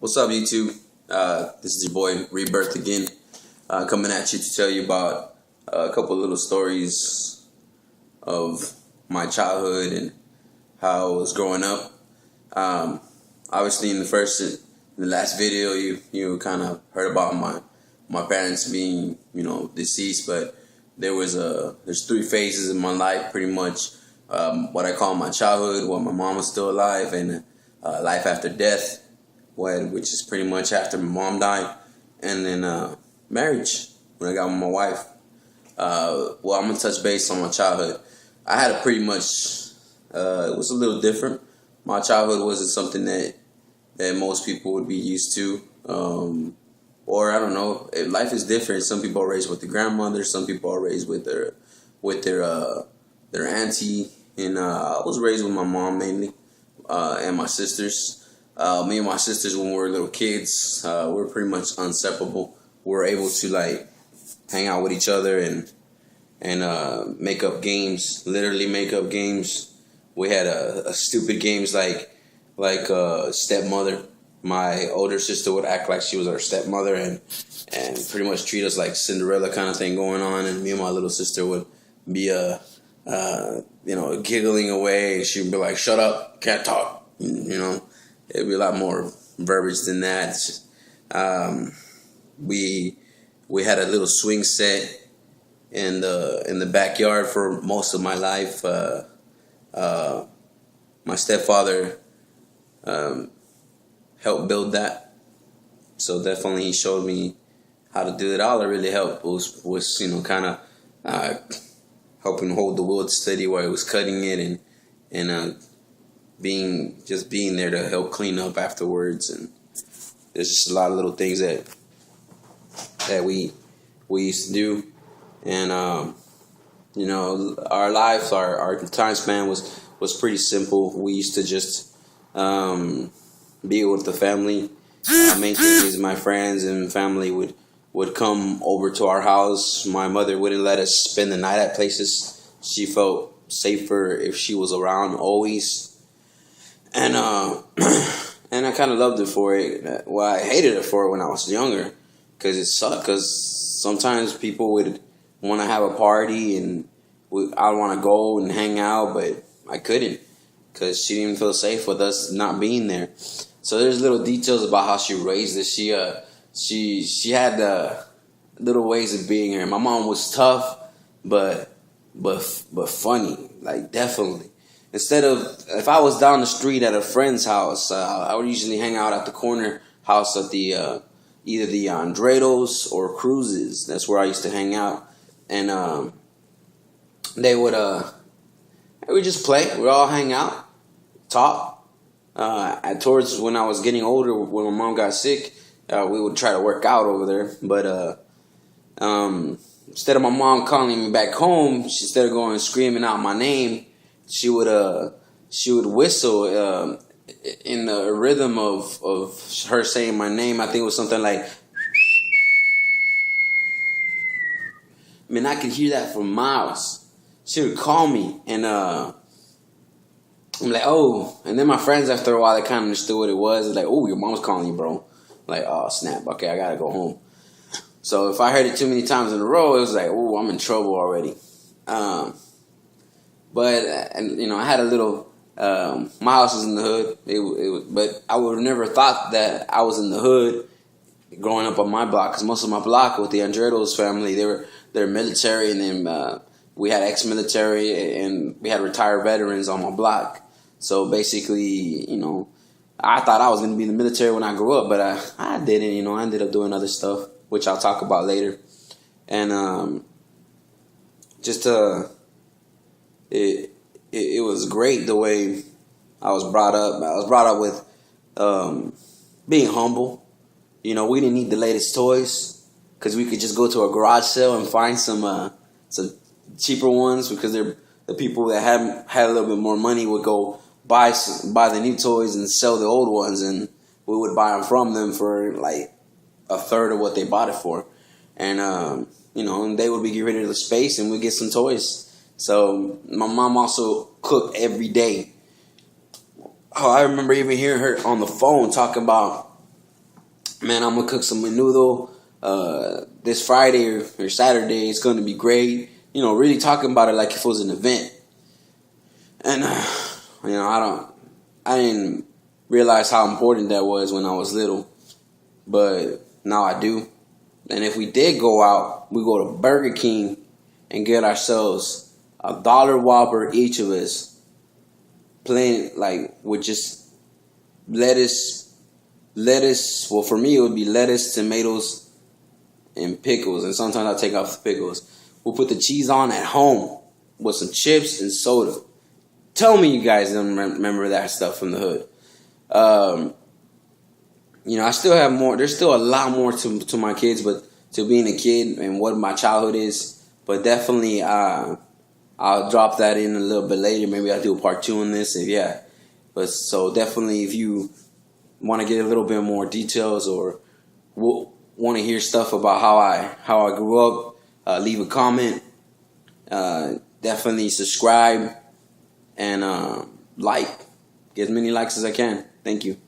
What's up, YouTube? This is your boy Rebirth again, coming at you to tell you about a couple little stories of my childhood and how I was growing up. Obviously, in the last video, you kind of heard about my parents being deceased, but there's three phases in my life, pretty much. What I call my childhood, when my mom was still alive, and life after death, which is pretty much after my mom died, and then marriage, when I got with my wife. I'm gonna touch base on my childhood. I had a pretty much, it was a little different. My childhood wasn't something that most people would be used to, or I don't know. Life is different. Some people are raised with their grandmother. Some people are raised with their auntie, and I was raised with my mom mainly, and my sisters. Me and my sisters, when we were little kids, we were pretty much inseparable. We were able to hang out with each other and make up games. Literally make up games. We had a stupid games like stepmother. My older sister would act like she was our stepmother and pretty much treat us like Cinderella kind of thing going on. And me and my little sister would be giggling away, and she'd be like, "Shut up, can't talk." It'd be a lot more verbiage than that. We had a little swing set in the backyard for most of my life. My stepfather helped build that, so definitely he showed me how to do it. All that really helped was kind of helping hold the wood steady while he was cutting it, and being there to help clean up afterwards. And there's just a lot of little things that we used to do. And our lives, our time span was pretty simple. We used to just be with the family. Main thing is my friends and family would come over to our house. My mother wouldn't let us spend the night at places. She felt safer if she was around always. And and I kind of loved it for it. Well, I hated it for it when I was younger, because it sucked. Because sometimes people would want to have a party, and I'd want to go and hang out, but I couldn't, because she didn't feel safe with us not being there. So there's little details about how she raised us. She had little ways of being here. My mom was tough, but funny, definitely. Instead of, if I was down the street at a friend's house, I would usually hang out at the corner house at the either the Andredos or Cruises. That's where I used to hang out, and they would just play. We'd all hang out, talk. Towards when I was getting older, when my mom got sick, we would try to work out over there. But instead of my mom calling me back home, instead of going and screaming out my name, she would whistle in the rhythm of her saying my name. I think it was something like, man, I could hear that for miles. She would call me, and I'm like, oh. And then my friends, after a while, they kind of understood what it was. They're like, oh, your mom's calling you, bro. Like, oh, snap. Okay, I gotta go home. So if I heard it too many times in a row, it was like, oh, I'm in trouble already. But I had a little. My house was in the hood. But I would have never thought that I was in the hood growing up on my block, because most of my block with the Andredos family, they're military, and then we had ex-military, and we had retired veterans on my block. So basically, I thought I was going to be in the military when I grew up, but I didn't. I ended up doing other stuff, which I'll talk about later. And it was great the way I was brought up. I was brought up with being humble. We didn't need the latest toys, because we could just go to a garage sale and find some cheaper ones, because the people that had a little bit more money would go buy the new toys and sell the old ones, and we would buy them from them for like a third of what they bought it for. And and they would be getting rid of the space, and we'd get some toys. So my mom also cooked every day. Oh, I remember even hearing her on the phone talking about Man, I'm gonna cook some menudo this Friday or Saturday. It's gonna be great. Really talking about it like if it was an event. And I didn't realize how important that was when I was little, but now I do. And if we did go out, we go to Burger King and get ourselves $1 Whopper each of us, plain like with just lettuce. Well, for me it would be lettuce, tomatoes, and pickles. And sometimes I take off the pickles. We'll put the cheese on at home with some chips and soda. Tell me you guys don't remember that stuff from the hood. I still have more. There's still a lot more to my kids, but to being a kid and what my childhood is. But definitely, I'll drop that in a little bit later. Maybe I'll do a part 2 on this. But so definitely, if you want to get a little bit more details or want to hear stuff about how I grew up, leave a comment. Definitely subscribe and like. Get as many likes as I can. Thank you.